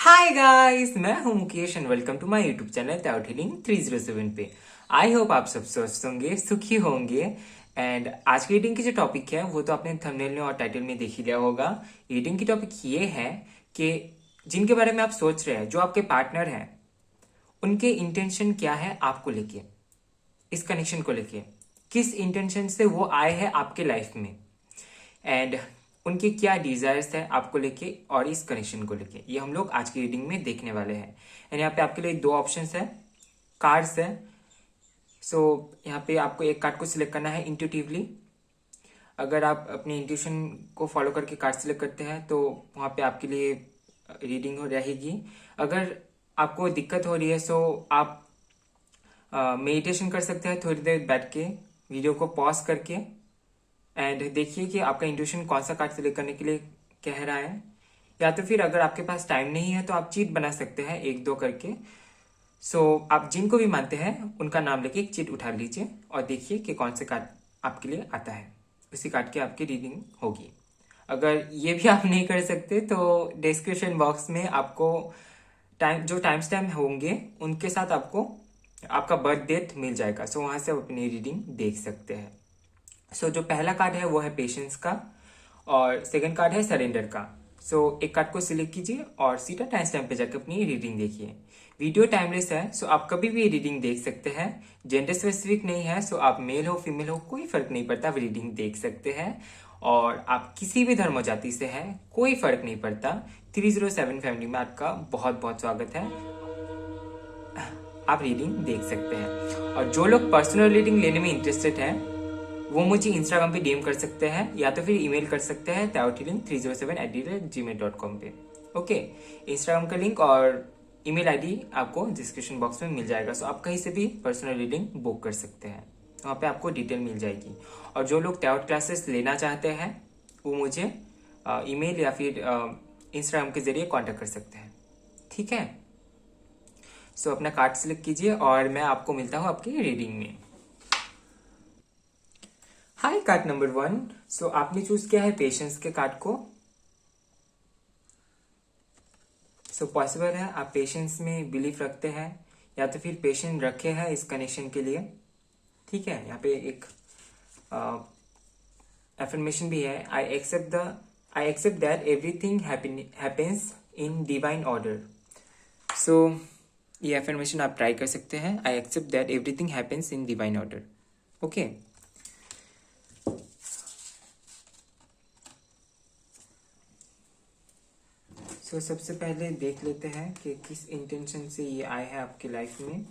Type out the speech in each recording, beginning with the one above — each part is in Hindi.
हाय गाइस, मैं हूं Mukesh and welcome to my YouTube channel टाउट हीलिंग 307 पे। आई होप आप सब स्वस्थ होंगे, सुखी होंगे। एंड आज की रीडिंग की जो टॉपिक है वो तो आपने थंबनेल में और टाइटल में देख ही लिया होगा। रीडिंग की टॉपिक ये है कि जिनके बारे में आप सोच रहे हैं, जो आपके पार्टनर हैं, उनके इंटेंशन क्या है आपको लेके, इस कनेक्शन को लेके, किस इंटेंशन से वो आए हैं आपके लाइफ में, एंड उनके क्या डिजायर्स है आपको लेके और इस कनेक्शन को लेके, ये हम लोग आज की रीडिंग में देखने वाले हैं। एंड यहाँ पे आपके लिए दो ऑप्शंस है, कार्ड्स है। सो यहाँ पे आपको एक कार्ड को सिलेक्ट करना है इंट्यूटिवली। अगर आप अपनी इंट्यूशन को फॉलो करके कार्ड सिलेक्ट करते हैं तो वहाँ पे आपके लिए रीडिंग हो रहेगी। अगर आपको दिक्कत हो रही है सो आप मेडिटेशन कर सकते हैं, थोड़ी देर बैठ के वीडियो को पॉज करके, एंड देखिए कि आपका इंट्यूशन कौन सा कार्ड सिलेक्ट करने के लिए कह रहा है। या तो फिर अगर आपके पास टाइम नहीं है तो आप चीट बना सकते हैं एक दो करके। आप जिनको भी मानते हैं उनका नाम लेके एक चीट उठा लीजिए और देखिए कि कौन से कार्ड आपके लिए आता है, उसी कार्ड की आपकी रीडिंग होगी। अगर ये भी आप नहीं कर सकते तो डिस्क्रिप्शन बॉक्स में आपको टाइम स्टैम्प होंगे, उनके साथ आपको आपका बर्थ डेट मिल जाएगा। वहां से आप अपनी रीडिंग देख सकते हैं। जो पहला कार्ड है वो है पेशेंस का और सेकंड कार्ड है सरेंडर का। एक कार्ड को सिलेक्ट कीजिए और सीधा टाइम स्टैम्प पे जाकर अपनी रीडिंग देखिए। वीडियो टाइमलेस है, आप कभी भी रीडिंग देख सकते हैं। जेंडर स्पेसिफिक नहीं है, आप मेल हो फीमेल हो कोई फर्क नहीं पड़ता, आप रीडिंग देख सकते हैं। और आप किसी भी धर्म जाति से हैं कोई फर्क नहीं पड़ता। 307 फैमिली में आपका बहुत बहुत स्वागत है, आप रीडिंग देख सकते हैं। और जो लोग पर्सनल रीडिंग लेने में इंटरेस्टेड हैं वो मुझे इंस्टाग्राम पे डीएम कर सकते हैं या तो फिर ईमेल कर सकते हैं taotiling307@gmail.com पे। ओके, इंस्टाग्राम का लिंक और ईमेल आईडी आपको डिस्क्रिप्शन बॉक्स में मिल जाएगा। आप कहीं से भी पर्सनल रीडिंग बुक कर सकते हैं, वहाँ पे आपको डिटेल मिल जाएगी। और जो लोग टैरोट क्लासेस लेना चाहते हैं वो मुझे ईमेल या फिर इंस्टाग्राम के जरिए कॉन्टेक्ट कर सकते हैं। ठीक है, अपना कार्ड सिलेक्ट कीजिए और मैं आपको मिलता हूँ आपकी रीडिंग में। हाय, कार्ड नंबर 1। आपने चूज किया है पेशेंस के कार्ड को। पॉसिबल है आप पेशेंस में बिलीफ रखते हैं या तो फिर पेशेंस रखे हैं इस कनेक्शन के लिए। ठीक है, यहाँ पे एक एफर्मेशन भी है, I accept that everything happens in divine order. So ये एफर्मेशन आप ट्राई कर सकते हैं, I accept that everything happens in divine order. Okay, सबसे पहले देख लेते हैं कि किस इंटेंशन से ये आए हैं आपकी लाइफ में।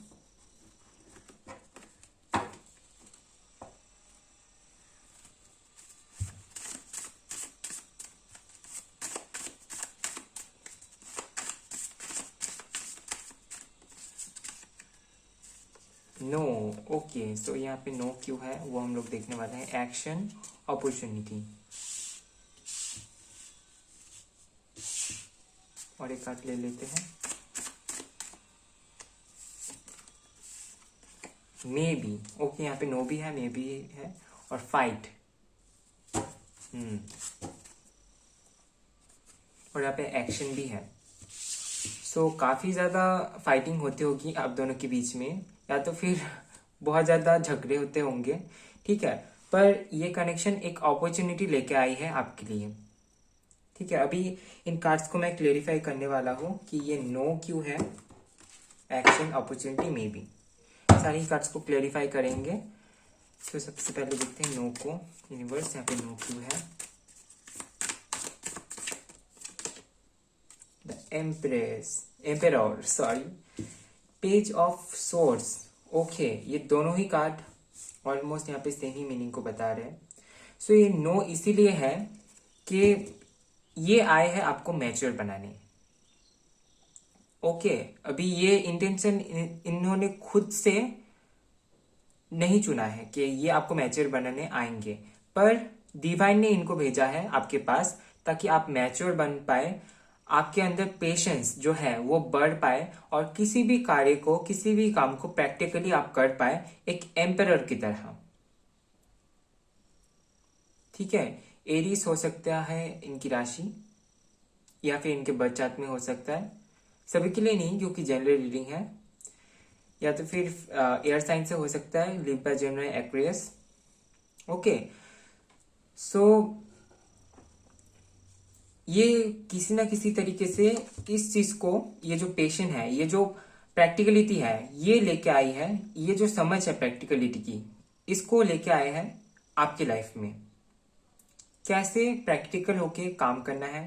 नो, ओके, यहाँ पे नो क्यों है वो हम लोग देखने वाले हैं। एक्शन, अपॉर्चुनिटी, और एक कार्ड ले लेते हैं। मे बी, ओके, यहाँ पे नो भी है, मे भी है, और फाइट। और यहाँ पे एक्शन भी है। काफी ज्यादा फाइटिंग होती होगी आप दोनों के बीच में, या तो फिर बहुत ज्यादा झगड़े होते होंगे। ठीक है, पर ये कनेक्शन एक अपॉर्चुनिटी लेके आई है आपके लिए। ठीक है, अभी इन कार्ड्स को मैं क्लेरिफाई करने वाला हूँ कि ये नो क्यों है, एक्शन, अपॉर्चुनिटी, मे बी, सारी कार्ड्स को क्लेरिफाई करेंगे। सबसे पहले देखते हैं नो को। यूनिवर्स, यहाँ पे नो क्यों है। The emperor, sorry, page of source. Okay, ये दोनों ही कार्ड ऑलमोस्ट यहाँ पे सेम ही मीनिंग को बता रहे हैं। ये नो इसीलिए है कि ये आए हैं आपको मैच्योर बनाने। ओके, अभी ये इंटेंशन इन्होंने खुद से नहीं चुना है कि ये आपको मैच्योर बनाने आएंगे, पर डिवाइन ने इनको भेजा है आपके पास ताकि आप मैच्योर बन पाए, आपके अंदर पेशेंस जो है वो बढ़ पाए और किसी भी कार्य को, किसी भी काम को प्रैक्टिकली आप कर पाए एक एम्परर की तरह। ठीक है, एरीज हो सकता है इनकी राशि या फिर इनके बर्थ चार्ट में हो सकता है। सभी के लिए नहीं, क्योंकि जनरल रीडिंग है। या तो फिर एयर साइन से हो सकता है, Libra, Gemini, Aquarius. Okay, so ये किसी ना किसी तरीके से इस चीज को, ये जो पेशेंट है, ये जो प्रैक्टिकलिटी है, ये लेके आई है, ये जो समझ है प्रैक्टिकलिटी की, इसको लेके आए हैं आपकी लाइफ में। कैसे प्रैक्टिकल होके काम करना है,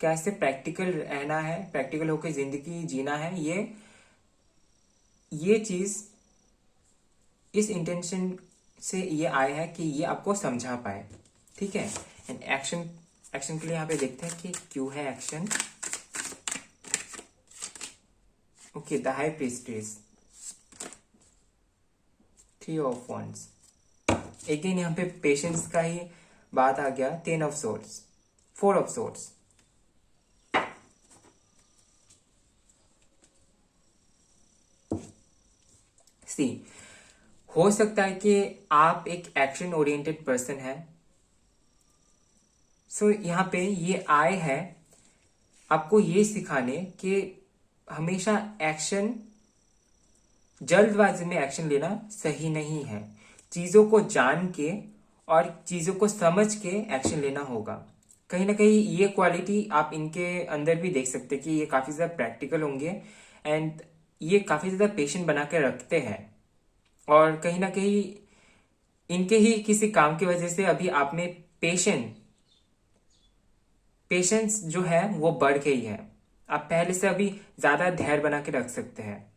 कैसे प्रैक्टिकल रहना है, प्रैक्टिकल होके जिंदगी जीना है, ये चीज इस इंटेंशन से ये आया है कि ये आपको समझा पाए। ठीक है। एंड एक्शन के लिए यहाँ पे देखते हैं कि क्यों है action. Okay, the high prestress, 3 of wands। Again यहाँ पे पेशेंस का ही बात आ गया, 10 ऑफ swords, 4 ऑफ swords। सी, हो सकता है कि आप एक एक्शन ओरिएंटेड पर्सन है। सो यहाँ पे ये आए है आपको ये सिखाने कि हमेशा एक्शन, जल्दबाजी में एक्शन लेना सही नहीं है। चीजों को जान के और चीजों को समझ के एक्शन लेना होगा। कहीं ना कहीं ये क्वालिटी आप इनके अंदर भी देख सकते हैं कि ये काफी ज्यादा प्रैक्टिकल होंगे एंड ये काफी ज्यादा पेशेंट बना के रखते हैं। और कहीं ना कहीं इनके ही किसी काम की वजह से अभी आप में पेशेंस जो है वो बढ़ गई है। आप पहले से अभी ज्यादा धैर्य बना के रख सकते हैं।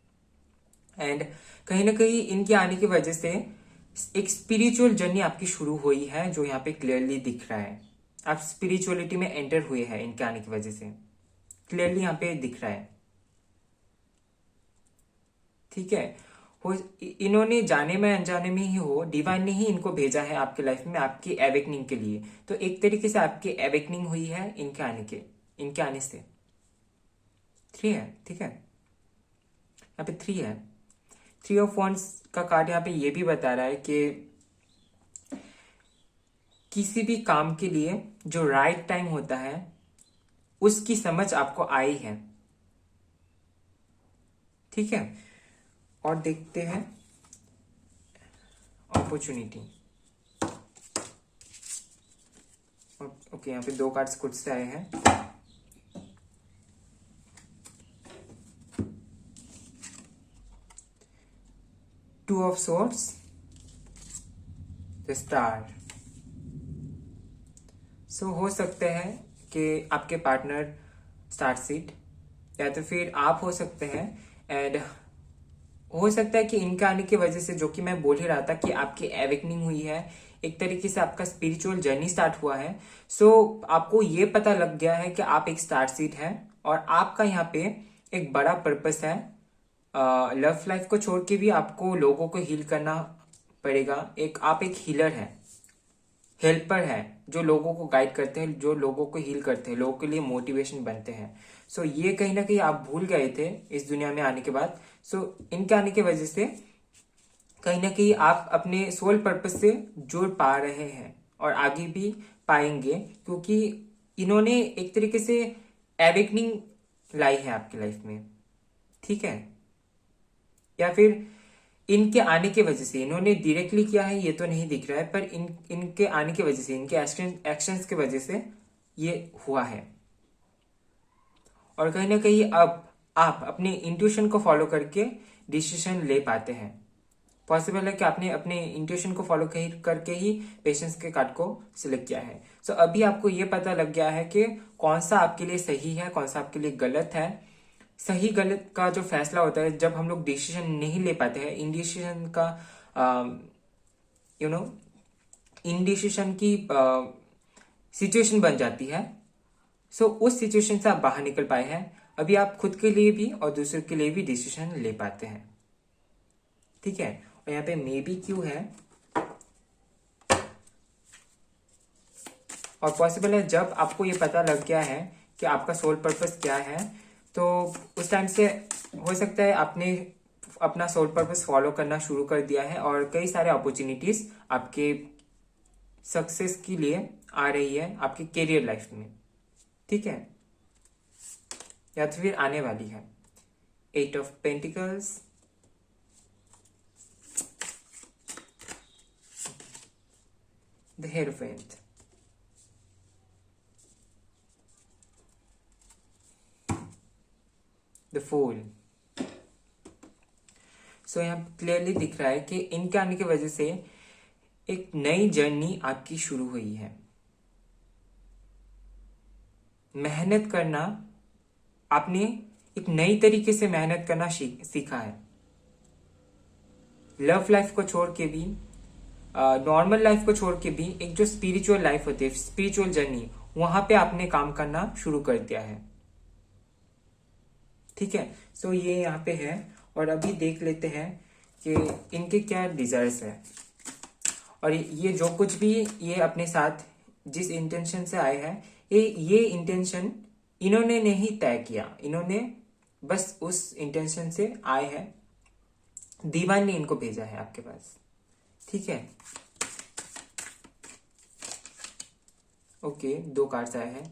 एंड कहीं ना कहीं इनके आने की वजह से एक स्पिरिचुअल जर्नी आपकी शुरू हुई है, जो यहाँ पे क्लियरली दिख रहा है। आप स्पिरिचुअलिटी में एंटर हुए हैं इनके आने की वजह से, क्लियरली यहाँ पे दिख रहा है। ठीक है। इन्होंने जाने में अनजाने में ही हो, डिवाइन ने ही इनको भेजा है आपके लाइफ में आपकी एवेकनिंग के लिए। तो एक तरीके से आपकी एवेकनिंग हुई है इनके आने से। 3 है। ठीक है, यहाँ पे 3 है। 3 ऑफ wands का कार्ड यहाँ पे ये भी बता रहा है कि किसी भी काम के लिए जो राइट टाइम होता है उसकी समझ आपको आई है। ठीक है। और देखते हैं अपॉर्चुनिटी। ओके, यहाँ पे 2 कार्ड्स खुद से आए हैं। Two of swords, the star. So हो सकते हैं कि आपके पार्टनर स्टार सीट, या तो फिर आप हो सकते हैं। एंड हो सकता है कि इनके आने की वजह से, जो कि मैं बोल ही रहा था कि आपकी एवेकनिंग हुई है, एक तरीके से आपका स्पिरिचुअल जर्नी स्टार्ट हुआ है। सो आपको ये पता लग गया है कि आप एक स्टार सीट है और आपका यहाँ पे एक बड़ा पर्पस है। लव लाइफ को छोड़ के भी आपको लोगों को हील करना पड़ेगा। आप एक हीलर है, हेल्पर है, जो लोगों को गाइड करते हैं, जो लोगों को हील करते हैं, लोगों के लिए मोटिवेशन बनते हैं। सो ये कहीं ना कहीं आप भूल गए थे इस दुनिया में आने के बाद। सो इनके आने की वजह से कहीं ना कहीं आप अपने सोल पर्पस से जुड़ पा रहे हैं और आगे भी पाएंगे, क्योंकि इन्होंने एक तरीके से एवेकनिंग लाई है आपकी लाइफ में। ठीक है। या फिर इनके आने की वजह से, इन्होंने डायरेक्टली किया है ये तो नहीं दिख रहा है, पर इनके आने की वजह से, इनके एक्शंस की वजह से ये हुआ है। और कहीं ना कहीं अब आप अपने इंट्यूशन को फॉलो करके डिसीजन ले पाते हैं। पॉसिबल है कि आपने अपने इंट्यूशन को फॉलो करके ही पेशेंस के कार्ड को सिलेक्ट किया है। सो अभी आपको ये पता लग गया है कि कौन सा आपके लिए सही है, कौन सा आपके लिए गलत है। सही गलत का जो फैसला होता है जब हम लोग डिसीजन नहीं ले पाते हैं, इनडिसीजन का इनडिसीजन की सिचुएशन बन जाती है। सो उस सिचुएशन से आप बाहर निकल पाए हैं। अभी आप खुद के लिए भी और दूसरे के लिए भी डिसीजन ले पाते हैं। ठीक है। और यहाँ पे मे बी क्यों है, और पॉसिबल है जब आपको ये पता लग गया है कि आपका सोल पर्पस क्या है, तो उस टाइम से हो सकता है आपने अपना सोल पर्पस फॉलो करना शुरू कर दिया है और कई सारे अपॉर्चुनिटीज आपके सक्सेस के लिए आ रही है आपके करियर लाइफ में। ठीक है। या तो फिर आने वाली है। 8 of pentacles, the hierophant, the fool. So यहाँ क्लियरली दिख रहा है कि इनके आने की वजह से एक नई जर्नी आपकी शुरू हुई है। मेहनत करना, आपने एक नई तरीके से मेहनत करना सीखा है। लव लाइफ को छोड़ के भी, नॉर्मल लाइफ को छोड़ के भी एक जो स्पिरिचुअल लाइफ होती है, स्पिरिचुअल जर्नी, वहां पे आपने काम करना शुरू कर दिया है। ठीक है, सो ये यहाँ पे है। और अभी देख लेते हैं कि इनके क्या डिजायर्स है, और ये जो कुछ भी ये अपने साथ जिस इंटेंशन से आए हैं, ये इंटेंशन इन्होंने नहीं तय किया, इन्होंने बस उस इंटेंशन से आए हैं। दीवान ने इनको भेजा है आपके पास। ठीक है, ओके, 2 कार्ड्स आए हैं।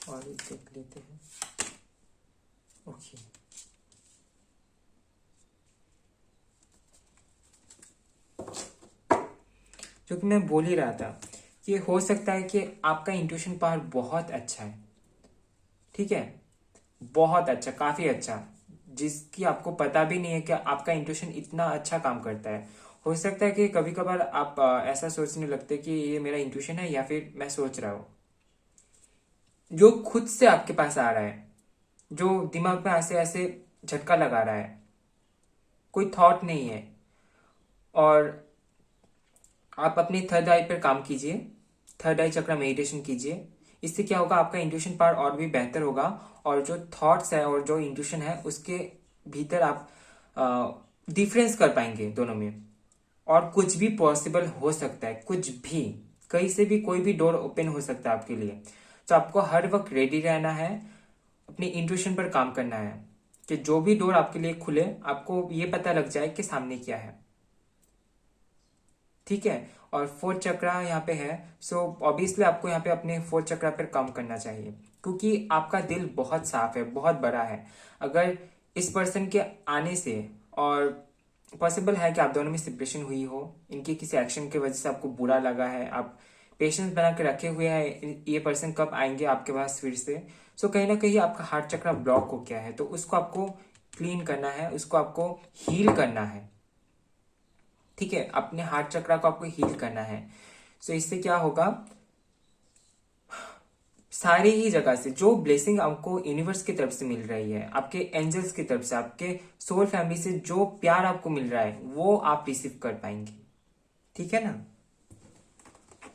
और देख लेते हैं। ओके, जो कि मैं बोल ही रहा था कि हो सकता है कि आपका इंट्यूशन पावर बहुत अच्छा है। ठीक है, बहुत अच्छा, काफी अच्छा, जिसकी आपको पता भी नहीं है कि आपका इंट्यूशन इतना अच्छा काम करता है। हो सकता है कि कभी कभार आप ऐसा सोचने लगते कि ये मेरा इंट्यूशन है या फिर मैं सोच रहा हूं। जो खुद से आपके पास आ रहा है, जो दिमाग में ऐसे ऐसे झटका लगा रहा है, कोई थॉट नहीं है। और आप अपने थर्ड आई पर काम कीजिए, थर्ड आई चक्र मेडिटेशन कीजिए। इससे क्या होगा, आपका इंट्यूशन पावर और भी बेहतर होगा, और जो थॉट्स है और जो इंट्यूशन है उसके भीतर आप डिफरेंस कर पाएंगे दोनों में। और कुछ भी पॉसिबल हो सकता है, कुछ भी, कहीं से भी कोई भी डोर ओपन हो सकता है आपके लिए। तो आपको हर वक्त रेडी रहना है, अपने इंट्यूशन पर काम करना है कि जो भी डोर आपके लिए खुले, आपको ये पता लग जाए कि सामने क्या है। ठीक है, और फोर्थ चक्र यहाँ पे है। सो ऑब्वियसली आपको यहाँ पे अपने फोर्थ चक्र पर काम करना चाहिए, क्योंकि आपका दिल बहुत साफ है, बहुत बड़ा है। अगर इस पर्सन के आने से, और पॉसिबल है कि आप दोनों में सेपरेशन हुई हो, इनके किसी एक्शन की वजह से आपको बुरा लगा है, आप पेशेंस बना के रखे हुए हैं ये पर्सन कब आएंगे आपके पास फिर से। सो कहीं ना कहीं आपका हार्ट चक्र ब्लॉक हो गया है, तो उसको आपको क्लीन करना है, उसको आपको हील करना है। ठीक है, अपने हार्ट चक्र को आपको हील करना है। सो इससे क्या होगा, सारी ही जगह से जो ब्लेसिंग आपको यूनिवर्स की तरफ से मिल रही है, आपके एंजल्स की तरफ से, आपके सोल फैमिली से जो प्यार आपको मिल रहा है, वो आप रिसीव कर पाएंगे। ठीक है ना।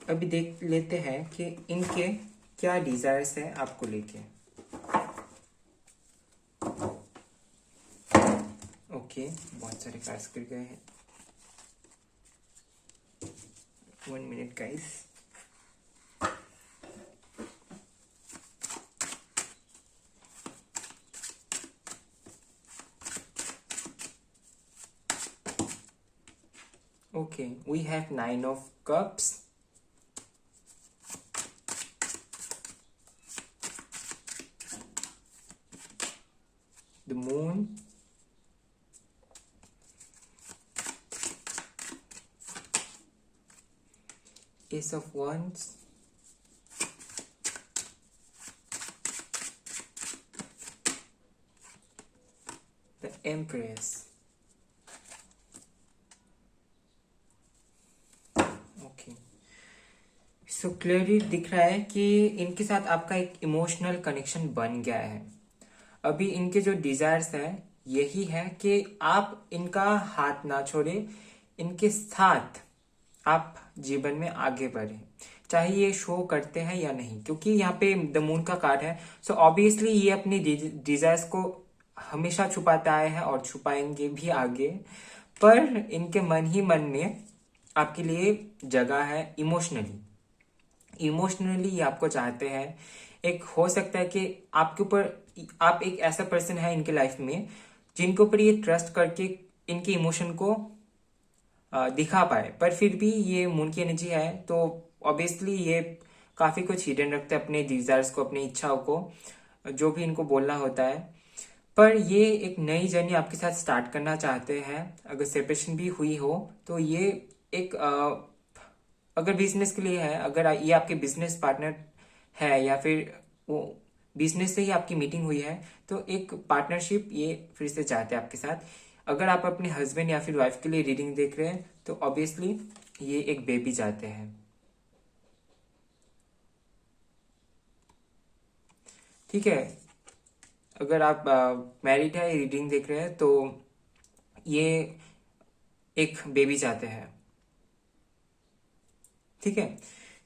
अभी देख लेते हैं कि इनके क्या डिजायर्स है आपको लेके। ओके, बहुत सारे कार्ड्स गिर गए हैं। 1 minute guys। Okay, we have 9 of cups, the moon, ace of wands, the empress। Okay, so clearly दिख रहा है कि इनके साथ आपका एक इमोशनल कनेक्शन बन गया है। अभी इनके जो डिजायर्स है यही है कि आप इनका हाथ ना छोड़े, इनके साथ आप जीवन में आगे बढ़े, चाहे ये शो करते हैं या नहीं, क्योंकि यहाँ पे द मून का कार्ड है। सो ऑब्वियसली ये अपनी डिजायर्स को हमेशा छुपाते आए हैं और छुपाएंगे भी आगे, पर इनके मन ही मन में आपके लिए जगह है। इमोशनली ये आपको चाहते हैं। एक हो सकता है कि आपके ऊपर, आप एक ऐसा पर्सन है इनके लाइफ में जिनके ऊपर ये ट्रस्ट करके इनके इमोशन को दिखा पाए, पर फिर भी ये मून की एनर्जी है तो ऑब्वियसली ये काफी कुछ हिडन रखते हैं अपने डिजायर्स को, अपनी इच्छाओं को, जो भी इनको बोलना होता है। पर ये एक नई जर्नी आपके साथ स्टार्ट करना चाहते हैं। अगर सेपरेशन भी हुई हो तो ये एक अगर बिजनेस के लिए है, अगर ये आपके बिजनेस पार्टनर है या फिर वो बिजनेस से ही आपकी मीटिंग हुई है, तो एक पार्टनरशिप ये फिर से चाहते हैं आपके साथ। अगर आप अपने हस्बैंड या फिर वाइफ के लिए रीडिंग देख रहे हैं तो ऑब्वियसली ये एक बेबी चाहते हैं। ठीक है, अगर आप मैरिड है, रीडिंग देख रहे हैं तो ये एक बेबी चाहते हैं। ठीक है,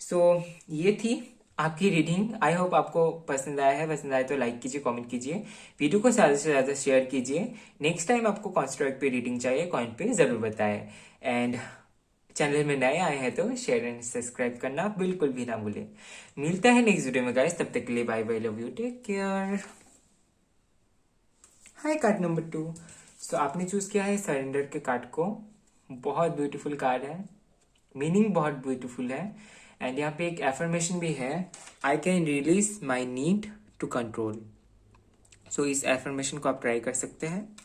सो ये थी आपकी रीडिंग। आई होप आपको पसंद आया है। पसंद आए तो लाइक कीजिए, कमेंट कीजिए, वीडियो को ज़्यादा से ज़्यादा शेयर कीजिए। नेक्स्ट टाइम आपको कौन सा टॉपिक पे रीडिंग चाहिए कमेंट पे ज़रूर बताएं। एंड चैनल में नए आए हैं तो शेयर एंड सब्सक्राइब करना बिल्कुल भी ना भूलें। मिलता है नेक्स्ट वीडियो में गाइस, तब तक के लिए bye bye, love you, take care. Hi card number 2। So आपने चूज किया है सरेंडर के कार्ड को। बहुत ब्यूटीफुल कार्ड है, मीनिंग बहुत ब्यूटीफुल है। एंड यहाँ पे एक एफर्मेशन भी है, I can release my need to control. So इस एफर्मेशन को आप ट्राई कर सकते हैं।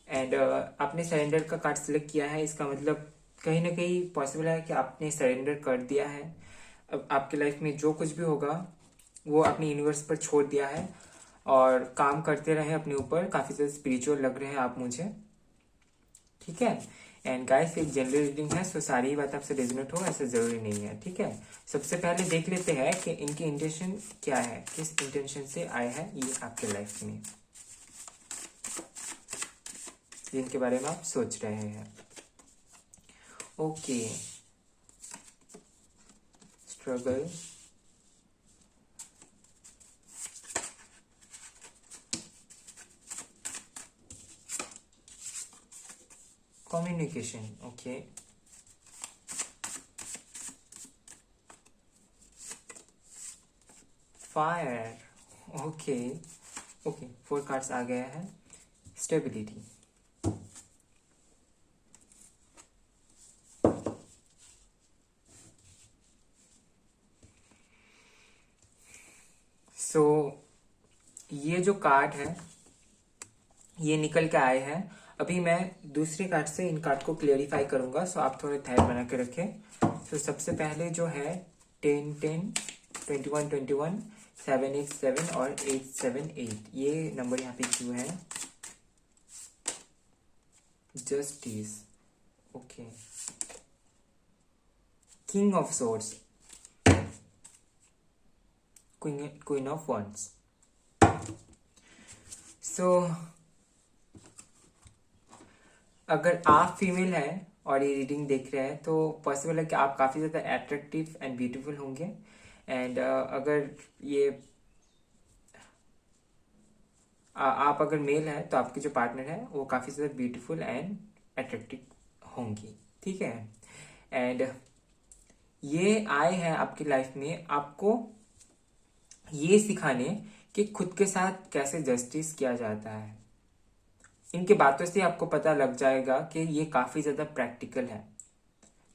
एंड आपने सरेंडर का कार्ड सिलेक्ट किया है, इसका मतलब कहीं ना कहीं पॉसिबल है कि आपने सरेंडर कर दिया है। अब आपकी लाइफ में जो कुछ भी होगा वो अपने यूनिवर्स पर छोड़ दिया है और काम करते रहे अपने ऊपर। काफी ज्यादा स्पिरिचुअल लग रहे हैं आप मुझे। ठीक है, एंड गाइस एक जनरल रीडिंग है, सो सारी ही बात आपसे रेजोनेट हो ऐसा जरूरी नहीं है। ठीक है, सबसे पहले देख लेते हैं कि इनकी इंटेंशन क्या है, किस इंटेंशन से आए हैं ये आपके लाइफ में, जिनके बारे में आप सोच रहे हैं। Okay, struggle, communication, okay, fire, okay, okay, 4 cards आ गया है। स्टेबिलिटी, सो ये जो कार्ड है ये निकल के आए हैं। अभी मैं दूसरे कार्ड से इन कार्ड को क्लियरिफाई करूंगा, सो आप थोड़े ध्यान बना के रखें। सो सबसे पहले जो है 10 10 21 21 7 8 7 और 8 7 8, ये नंबर यहाँ पे क्यों है? Justice, okay, king of swords, queen of wands. So अगर आप फीमेल हैं और ये रीडिंग देख रहे हैं तो पॉसिबल है कि आप काफ़ी ज़्यादा अट्रैक्टिव एंड ब्यूटीफुल होंगे। एंड अगर ये आप अगर मेल हैं तो आपके जो पार्टनर है वो काफ़ी ज़्यादा ब्यूटीफुल एंड अट्रैक्टिव होंगी। ठीक है, एंड ये आए हैं आपकी लाइफ में आपको ये सिखाने कि खुद के साथ कैसे जस्टिस किया जाता है। इनके बातों से आपको पता लग जाएगा कि ये काफी ज्यादा प्रैक्टिकल है।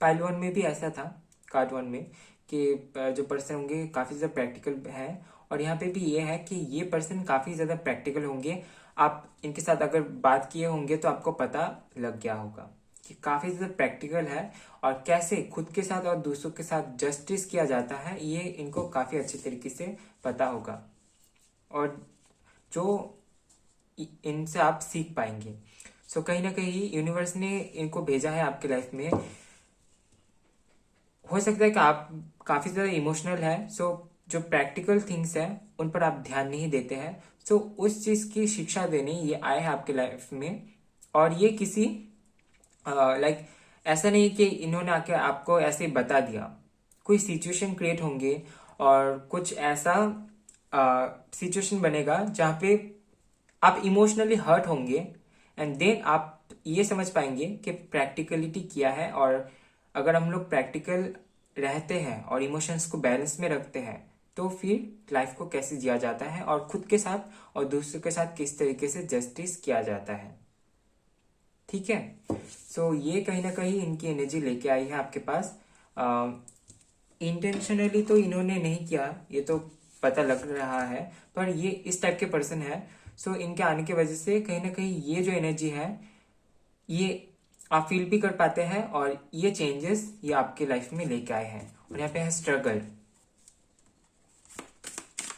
पाइल वन में भी ऐसा था, कार्ड वन में, कि जो पर्सन होंगे काफी ज्यादा प्रैक्टिकल है, और यहाँ पे भी ये है कि ये पर्सन काफी ज्यादा प्रैक्टिकल होंगे। आप इनके साथ अगर बात किए होंगे तो आपको पता लग गया होगा कि काफी ज्यादा प्रैक्टिकल है, और कैसे खुद के साथ और दूसरों के साथ जस्टिस किया जाता है ये इनको काफी अच्छे तरीके से पता होगा, और जो इनसे आप सीख पाएंगे। सो कहीं ना कहीं यूनिवर्स ने इनको भेजा है आपके लाइफ में। हो सकता है कि आप काफी ज्यादा इमोशनल है, सो जो प्रैक्टिकल थिंग्स है उन पर आप ध्यान नहीं देते हैं, सो उस चीज की शिक्षा देने ये आए हैं आपके लाइफ में। और ये किसी लाइक ऐसा नहीं कि इन्होंने आके आपको ऐसे बता दिया, कोई सिचुएशन क्रिएट होंगे और कुछ ऐसा सिचुएशन बनेगा जहाँ पे आप इमोशनली हर्ट होंगे, एंड देन आप ये समझ पाएंगे कि प्रैक्टिकलिटी क्या है। और अगर हम लोग प्रैक्टिकल रहते हैं और इमोशंस को बैलेंस में रखते हैं तो फिर लाइफ को कैसे जिया जाता है और खुद के साथ और दूसरों के साथ किस तरीके से जस्टिस किया जाता है। ठीक है। सो ये कहीं ना कहीं इनकी एनर्जी लेके आई है आपके पास। इंटेंशनली तो इन्होंने नहीं किया, ये तो पता लग रहा है, पर ये इस टाइप के पर्सन है। सो इनके आने की वजह से कहीं ना कहीं ये जो एनर्जी है ये आप फील भी कर पाते हैं, और ये चेंजेस ये आपके लाइफ में लेके आए हैं। और यहाँ पे है स्ट्रगल।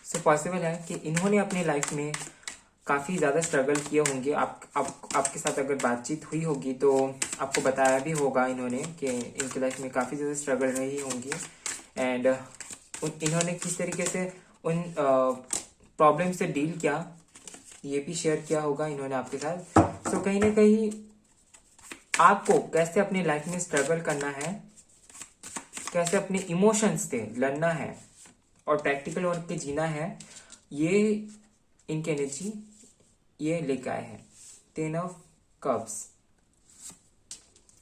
सो पॉसिबल है कि इन्होंने अपने लाइफ में काफ़ी ज़्यादा स्ट्रगल किए होंगे। आपके साथ अगर बातचीत हुई होगी तो आपको बताया भी होगा इन्होंने कि इनकी लाइफ में काफ़ी ज़्यादा स्ट्रगल रही होंगी। एंड इन्होंने किस तरीके से उन प्रॉब्लम से डील किया ये भी शेयर किया होगा इन्होंने आपके साथ। सो कहीं ना कहीं आपको कैसे अपनी लाइफ में स्ट्रगल करना है, कैसे अपने इमोशंस से लड़ना है और प्रैक्टिकल वर्क के जीना है, ये इनकी एनर्जी ये लेकर आए हैं। 10 of cups,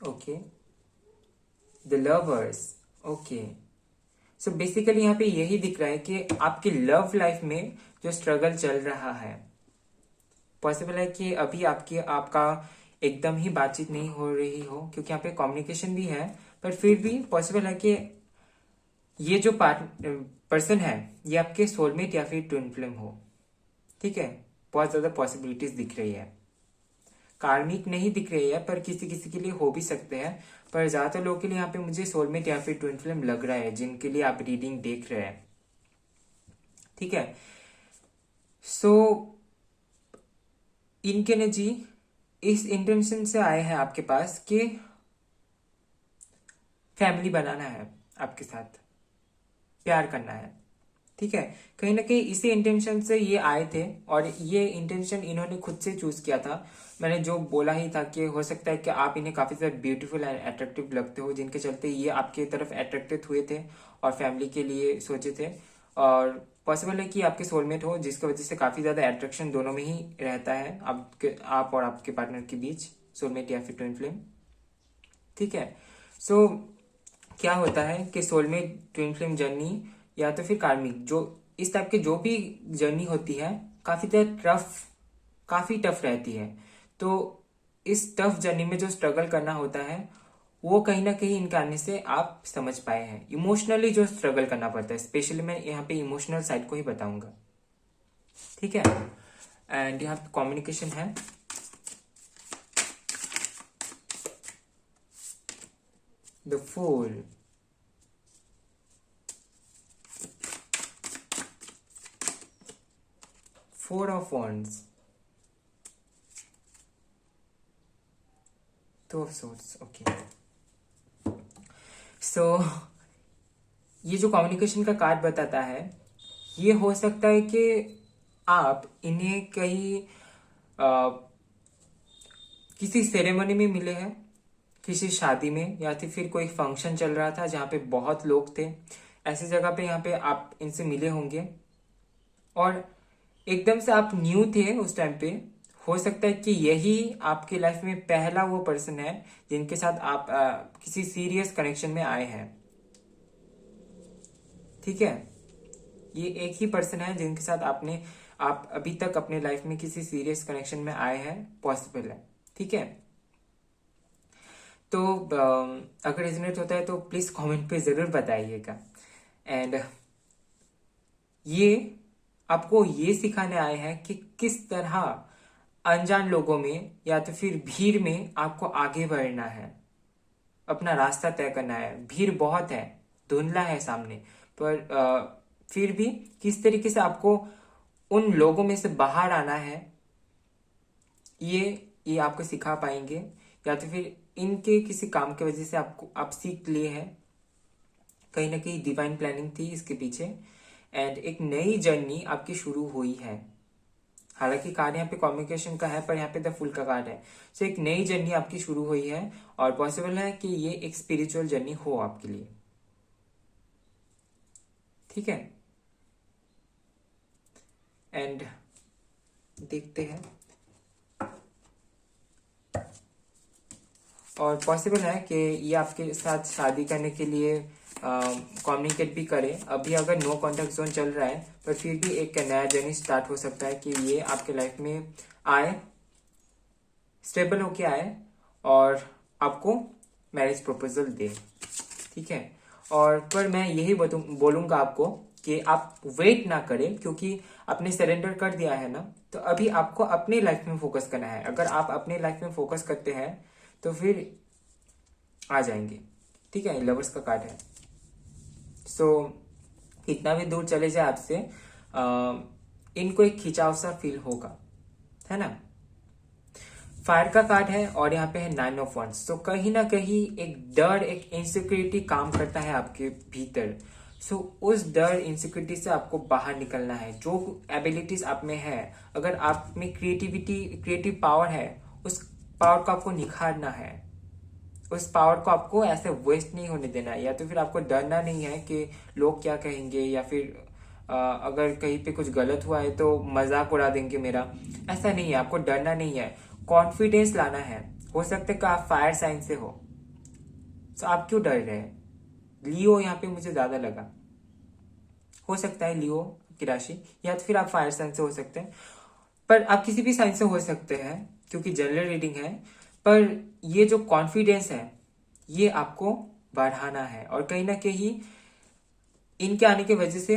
okay, the lovers, okay. So basically यहाँ पे यही दिख रहा है कि आपकी लव लाइफ में जो स्ट्रगल चल रहा है, पॉसिबल है कि अभी आपका एकदम ही बातचीत नहीं हो रही हो, क्योंकि यहाँ पे कम्युनिकेशन भी है, पर फिर भी पॉसिबल है कि ये जो पर्सन है ये आपके सोलमेट या फिर ट्विन फ्लेम हो। ठीक है, बहुत ज्यादा पॉसिबिलिटीज दिख रही है। कार्मिक नहीं दिख रही है, पर किसी किसी के लिए हो भी सकते हैं, पर ज्यादातर लोगों के लिए यहाँ पे मुझे सोलमेट या फिर ट्विन फ्लेम लग रहा है, जिनके लिए आप रीडिंग देख रहे हैं। ठीक है, सो इनकी एनर्जी इस इंटेंशन से आए हैं आपके पास कि फैमिली बनाना है, आपके साथ प्यार करना है। ठीक है, कहीं ना कहीं इसी इंटेंशन से ये आए थे, और ये इंटेंशन इन्होंने खुद से चूज किया था। मैंने जो बोला ही था कि हो सकता है कि आप इन्हें काफी ज्यादा ब्यूटीफुल एंड अट्रैक्टिव लगते हो, जिनके चलते ये आपके तरफ अट्रैक्टेड हुए थे और फैमिली के लिए सोचे थे। और पॉसिबल है कि आपके सोलमेट हो, जिसकी वजह से काफी ज्यादा अट्रैक्शन दोनों में ही रहता है, आप और आपके पार्टनर के बीच, सोलमेट या फिर ट्विन फ्लेम। ठीक है, सो क्या होता है कि सोलमेट ट्विन फ्लेम जर्नी या तो फिर कार्मिक, जो इस टाइप के जो भी जर्नी होती है काफी टफ रहती है। तो इस टफ जर्नी में जो स्ट्रगल करना होता है वो कहीं ना कहीं इनके आने से आप समझ पाए हैं। इमोशनली जो स्ट्रगल करना पड़ता है, स्पेशली मैं यहाँ पे इमोशनल साइड को ही बताऊंगा। ठीक है, एंड यहाँ पे कम्युनिकेशन है। The fool, Four of Wands, Two of Swords, okay. So ये जो कम्युनिकेशन का कार्ड बताता है, ये हो सकता है कि आप इन्हें कहीं किसी सेरेमनी में मिले हैं, किसी शादी में, या फिर कोई फंक्शन चल रहा था जहाँ पे बहुत लोग थे, ऐसी जगह पे यहाँ पे आप इनसे मिले होंगे, और एकदम से आप न्यू थे उस टाइम पे। हो सकता है कि यही आपके लाइफ में पहला वो पर्सन है जिनके साथ आप किसी सीरियस कनेक्शन में आए हैं। ठीक है, ये एक ही पर्सन है जिनके साथ आप अभी तक अपने लाइफ में किसी सीरियस कनेक्शन में आए हैं, पॉसिबल है। ठीक है, तो अगर रेजोनेट होता है तो प्लीज कमेंट पे जरूर बताइएगा। एंड ये आपको ये सिखाने आए हैं कि किस तरह अनजान लोगों में या तो फिर भीड़ में आपको आगे बढ़ना है, अपना रास्ता तय करना है। भीड़ बहुत है, धुंधला है सामने, पर फिर भी किस तरीके से आपको उन लोगों में से बाहर आना है, ये आपको सिखा पाएंगे, या तो फिर इनके किसी काम की वजह से आप सीख लिए हैं। कहीं ना कहीं डिवाइन प्लानिंग थी इसके पीछे, एंड एक नई जर्नी आपकी शुरू हुई है। हालांकि कार्ड यहाँ पे कम्युनिकेशन का है, पर यहाँ पे द फुल का कार्ड है। सो एक नई जर्नी आपकी शुरू हुई है, और पॉसिबल है कि ये एक स्पिरिचुअल जर्नी हो आपके लिए। ठीक है, एंड देखते हैं, और पॉसिबल है कि ये आपके साथ शादी करने के लिए कम्युनिकेट भी करे। अभी अगर नो कॉन्टेक्ट जोन चल रहा है, पर फिर भी एक नया जर्नी स्टार्ट हो सकता है कि ये आपके लाइफ में आए, स्टेबल होके आए, और आपको मैरिज प्रपोजल दे, ठीक है। और पर मैं यही बोलूंगा आपको कि आप वेट ना करें, क्योंकि आपने सरेंडर कर दिया है ना, तो अभी आपको अपने लाइफ में फोकस करना है। अगर आप अपने लाइफ में फोकस करते हैं तो फिर आ जाएंगे, ठीक है। लवर्स का कार्ड है। सो कितना भी दूर चले जाए आपसे, इनको एक खिंचाव सा फील होगा, है ना। फायर का कार्ड है और यहाँ पे है 9 ऑफ वंड्स। तो कहीं ना कहीं एक डर, एक इनसिक्योरिटी काम करता है आपके भीतर। सो उस डर, इनसिक्योरिटी से आपको बाहर निकलना है। जो एबिलिटीज आप में है, अगर आप में क्रिएटिव पावर है, उस पावर को आपको निखारना है। उस पावर को आपको ऐसे वेस्ट नहीं होने देना है। या तो फिर आपको डरना नहीं है कि लोग क्या कहेंगे, या फिर अगर कहीं पे कुछ गलत हुआ है तो मजाक उड़ा देंगे मेरा। ऐसा नहीं है, आपको डरना नहीं है, कॉन्फिडेंस लाना है। हो सकता है कि आप फायर साइन से हो, तो आप क्यों डर रहे हैं। लियो यहाँ पे मुझे ज्यादा लगा, हो सकता है लियो की राशि, या तो फिर आप फायर साइन से हो सकते हैं, पर आप किसी भी साइन से हो सकते हैं, क्योंकि जनरल रीडिंग है। पर ये जो कॉन्फिडेंस है, ये आपको बढ़ाना है। और कहीं ना कहीं इनके आने की वजह से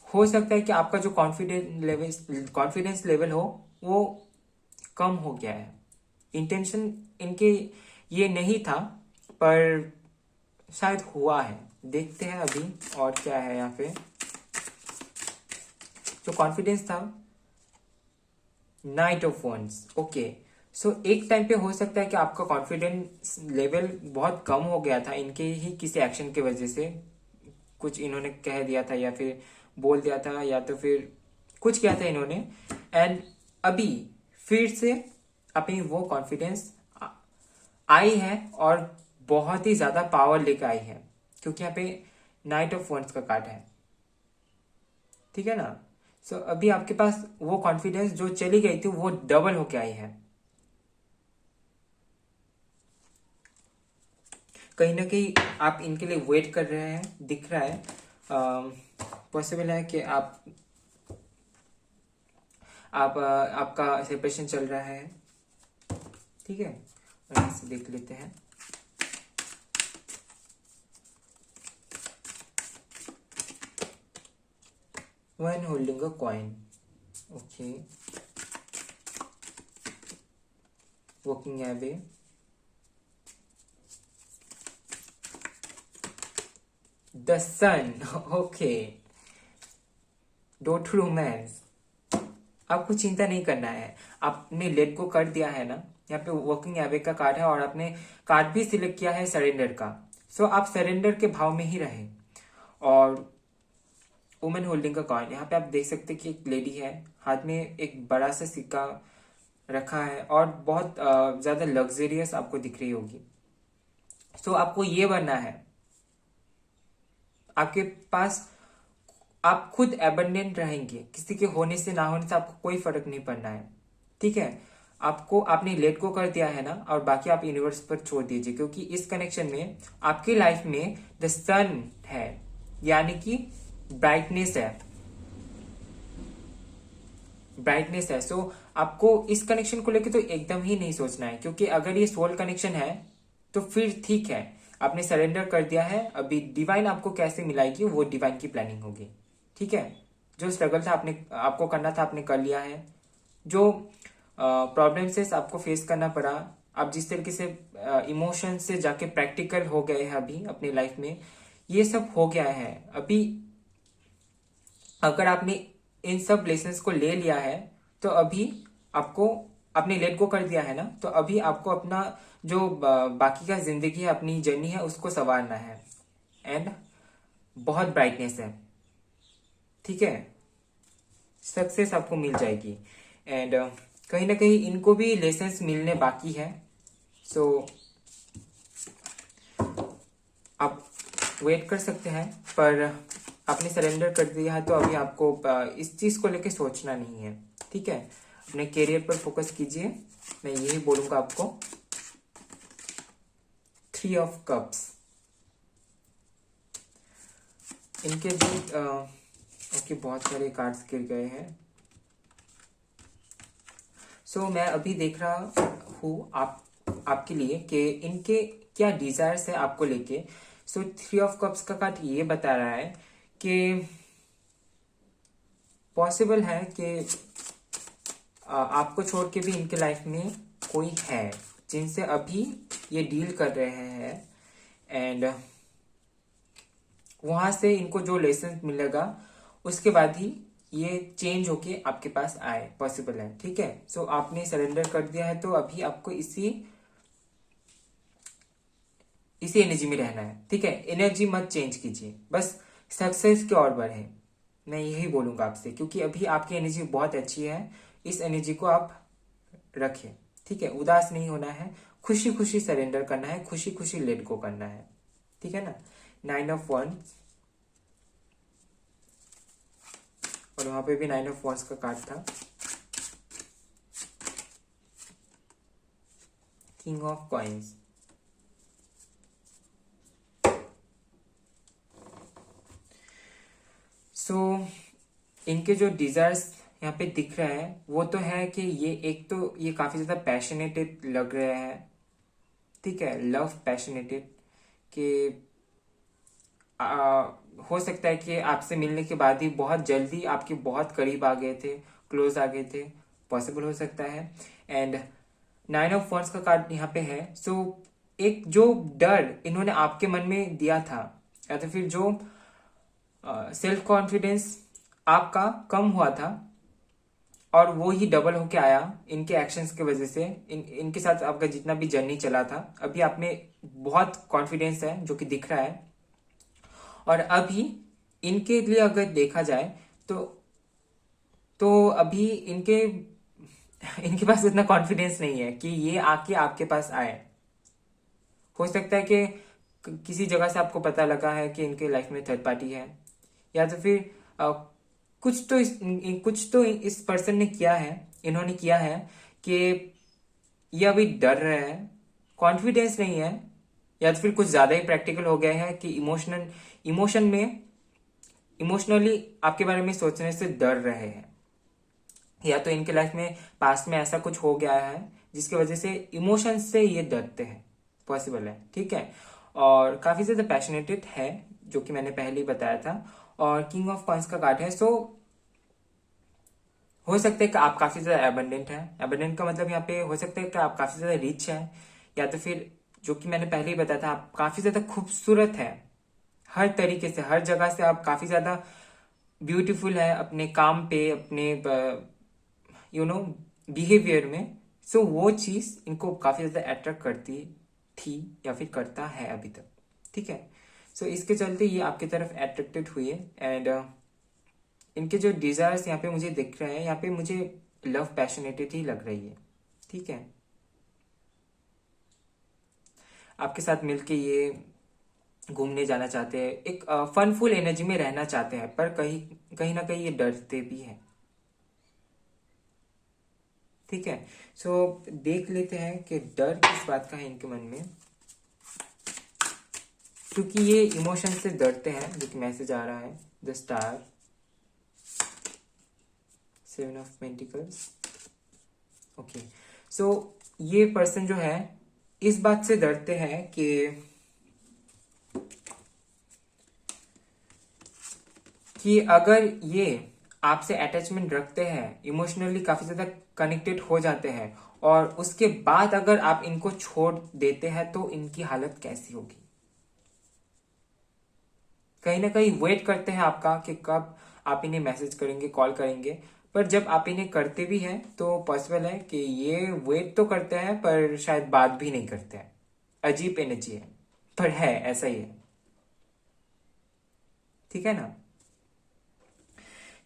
हो सकता है कि आपका जो कॉन्फिडेंस लेवल हो वो कम हो गया है। इंटेंशन इनके ये नहीं था, पर शायद हुआ है। देखते हैं अभी और क्या है यहाँ पे। जो कॉन्फिडेंस था, नाइट ऑफ वंड्स, ओके। सो एक टाइम पे हो सकता है कि आपका कॉन्फिडेंस लेवल बहुत कम हो गया था इनके ही किसी एक्शन की वजह से। कुछ इन्होंने कह दिया था, या फिर बोल दिया था, या तो फिर कुछ किया था इन्होंने, एंड अभी फिर से अपनी वो कॉन्फिडेंस आई है और बहुत ही ज्यादा पावर लेकर आई है, क्योंकि यहाँ पे नाइट ऑफ वंड्स का कार्ड है, ठीक है ना। सो अभी आपके पास वो कॉन्फिडेंस जो चली गई थी वो डबल होके आई है। कहीं ना कहीं आप इनके लिए वेट कर रहे हैं, दिख रहा है। पॉसिबल है कि आपका सेपरेशन चल रहा है, ठीक है। और यहाँ से देख लेते हैं। When holding a coin, okay, walking away, the sun, okay, don't romance। आपको चिंता नहीं करना है, आपने लेट गो कर दिया है ना। यहाँ पे वॉकिंग अवे का कार्ड है और आपने कार्ड भी सिलेक्ट किया है सरेंडर का। सो आप सरेंडर के भाव में ही रहे। और वुमेन होल्डिंग का कॉइन, यहाँ पे आप देख सकते हैं कि एक लेडी है, हाथ में एक बड़ा सा सिक्का रखा है और बहुत ज्यादा लग्जरियस आपको दिख रही होगी। सो आपको ये बनना है, आपके पास आप खुद एबंडेंट रहेंगे। किसी के होने से ना होने से आपको कोई फर्क नहीं पड़ना है, ठीक है। आपको आपने लेट को कर दिया है ना, और बाकी आप यूनिवर्स पर छोड़ दीजिए, क्योंकि इस कनेक्शन में आपकी लाइफ में द सन है, यानी कि ब्राइटनेस है, ब्राइटनेस है। सो आपको इस कनेक्शन को लेकर तो एकदम ही नहीं सोचना है, क्योंकि अगर ये सोल कनेक्शन है तो फिर ठीक है, आपने सरेंडर कर दिया है। अभी डिवाइन आपको कैसे मिलाएगी वो डिवाइन की प्लानिंग होगी, ठीक है। जो स्ट्रगल था आपको करना था, आपने कर लिया है। जो प्रॉब्लम से आपको फेस करना पड़ा, आप जिस तरीके से इमोशन से जाके प्रैक्टिकल हो गए हैं अभी अपनी लाइफ में, ये सब हो गया है। अभी अगर आपने इन सब लेसन्स को ले लिया है, तो अभी आपको, आपने लेट गो कर दिया है ना, तो अभी आपको अपना जो बाकी का जिंदगी है, अपनी जर्नी है, उसको संवारना है। एंड बहुत ब्राइटनेस है, ठीक है। सक्सेस आपको मिल जाएगी। एंड कहीं ना कहीं इनको भी लेसन्स मिलने बाकी है। सो आप वेट कर सकते हैं, पर आपने सरेंडर कर दिया है तो अभी आपको इस चीज को लेके सोचना नहीं है, ठीक है। अपने करियर पर फोकस कीजिए, मैं यही बोलूंगा आपको। 3 ऑफ कप्स, इनके भी ओके, बहुत सारे कार्ड्स गिर गए हैं। सो मैं अभी देख रहा हूँ आप आपके लिए कि इनके क्या डिजायर्स है आपको लेके। सो 3 ऑफ कप्स का कार्ड ये बता रहा है कि पॉसिबल है कि आपको छोड़ के भी इनके लाइफ में कोई है जिनसे अभी ये डील कर रहे हैं, एंड वहां से इनको जो लेसन मिलेगा उसके बाद ही ये चेंज होके आपके पास आए, पॉसिबल है। ठीक है, सो आपने सरेंडर कर दिया है तो अभी आपको इसी एनर्जी में रहना है। ठीक है, एनर्जी मत चेंज कीजिए, बस सक्सेस की ओर बढ़े, मैं यही बोलूंगा आपसे, क्योंकि अभी आपकी एनर्जी बहुत अच्छी है। इस एनर्जी को आप रखें। ठीक है, उदास नहीं होना है, खुशी खुशी सरेंडर करना है, खुशी खुशी लेट गो करना है। ठीक है ना। 9 ऑफ वंस, और वहां पे भी 9 ऑफ वंस का कार्ड था। किंग ऑफ कॉइन्स, सो इनके जो डिजायर्स यहाँ पे दिख रहे हैं वो तो है कि ये एक तो ये काफी ज्यादा पैशनेटेड लग रहे हैं। ठीक है, लव पैशनेटेड, कि हो सकता है कि आपसे मिलने के बाद ही बहुत जल्दी आपके बहुत करीब आ गए थे, क्लोज आ गए थे, पॉसिबल हो सकता है। एंड 9 ऑफ वंस का कार्ड यहाँ पे है। सो एक जो डर इन्होंने आपके मन में दिया था, या तो फिर जो सेल्फ कॉन्फिडेंस आपका कम हुआ था, और वो ही डबल होके आया इनके एक्शंस की वजह से। इनके साथ आपका जितना भी जर्नी चला था, अभी आप में बहुत कॉन्फिडेंस है जो कि दिख रहा है। और अभी इनके लिए अगर देखा जाए तो अभी इनके पास उतना कॉन्फिडेंस नहीं है कि ये आके आपके पास आए। हो सकता है कि किसी जगह से आपको पता लगा है कि इनके लाइफ में थर्ड पार्टी है, या तो फिर कुछ तो इस पर्सन ने किया है, इन्होंने किया है कि ये अभी डर रहे हैं, कॉन्फिडेंस नहीं है, या तो फिर कुछ ज्यादा ही प्रैक्टिकल हो गया है कि इमोशनली आपके बारे में सोचने से डर रहे हैं, या तो इनके लाइफ में पास्ट में ऐसा कुछ हो गया है जिसकी वजह से इमोशन से ये डरते हैं, पॉसिबल है। ठीक है, और काफी ज्यादा पैशनेटेड है जो कि मैंने पहले ही बताया था। और किंग ऑफ कॉइंस का कार्ड है। सो हो सकता है कि आप काफी ज्यादा एबंडेंट हैं। एबंडेंट का मतलब यहाँ पे हो सकता है कि आप काफी ज्यादा रिच हैं, या तो फिर जो कि मैंने पहले ही बताया था, आप काफी ज्यादा खूबसूरत है, हर तरीके से, हर जगह से आप काफी ज्यादा ब्यूटीफुल है, अपने काम पे, अपने बिहेवियर में। सो वो चीज इनको काफी ज्यादा अट्रैक्ट करती थी या फिर करता है अभी तक। ठीक है, सो इसके चलते ये आपकी तरफ अट्रैक्टेड हुई है। एंड इनके जो डिजायर्स यहाँ पे मुझे दिख रहे हैं, यहाँ पे मुझे लव पैशनेटेड ही लग रही है। ठीक है, आपके साथ मिलके ये घूमने जाना चाहते हैं, एक फनफुल एनर्जी में रहना चाहते हैं, पर कहीं कहीं ना कहीं ये डरते भी हैं। ठीक है, सो देख लेते हैं कि डर किस बात का है इनके मन में, क्योंकि ये इमोशन से डरते हैं, जो कि मैसेज आ रहा है। The star, 7 of pentacles. Okay, so ये पर्सन जो है इस बात से डरते हैं कि अगर ये आपसे अटैचमेंट रखते हैं, इमोशनली काफी ज्यादा कनेक्टेड हो जाते हैं, और उसके बाद अगर आप इनको छोड़ देते हैं तो इनकी हालत कैसी होगी। कहीं ना कहीं वेट करते हैं आपका कि कब आप इन्हें मैसेज करेंगे, कॉल करेंगे, पर जब आप इन्हें करते भी हैं तो पॉसिबल है कि ये वेट तो करते हैं पर शायद बात भी नहीं करते हैं। अजीब एनर्जी है, पर है, ऐसा ही है। ठीक है ना।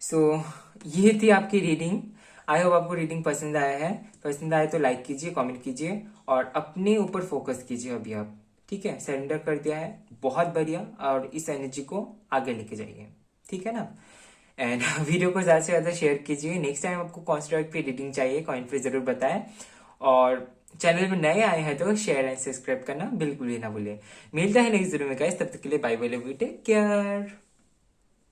सो ये थी आपकी रीडिंग। आई होप आपको रीडिंग पसंद आया है। पसंद आए तो लाइक कीजिए, कमेंट कीजिए, और अपने ऊपर फोकस कीजिए अभी आप। ठीक है, सरेंडर कर दिया है, बहुत बढ़िया, और इस एनर्जी को आगे लेके जाइए। ठीक है ना। एंड वीडियो को ज्यादा से ज्यादा शेयर कीजिए। नेक्स्ट टाइम आपको कौन सी टाइप की रीडिंग चाहिए कमेंट पे जरूर बताएं, और चैनल में नए आए हैं तो शेयर एंड सब्सक्राइब करना बिल्कुल ही ना भूलें। मिलता है नेक्स्ट वीडियो में गाइस, तब तक के लिए bye bye, love you, take care.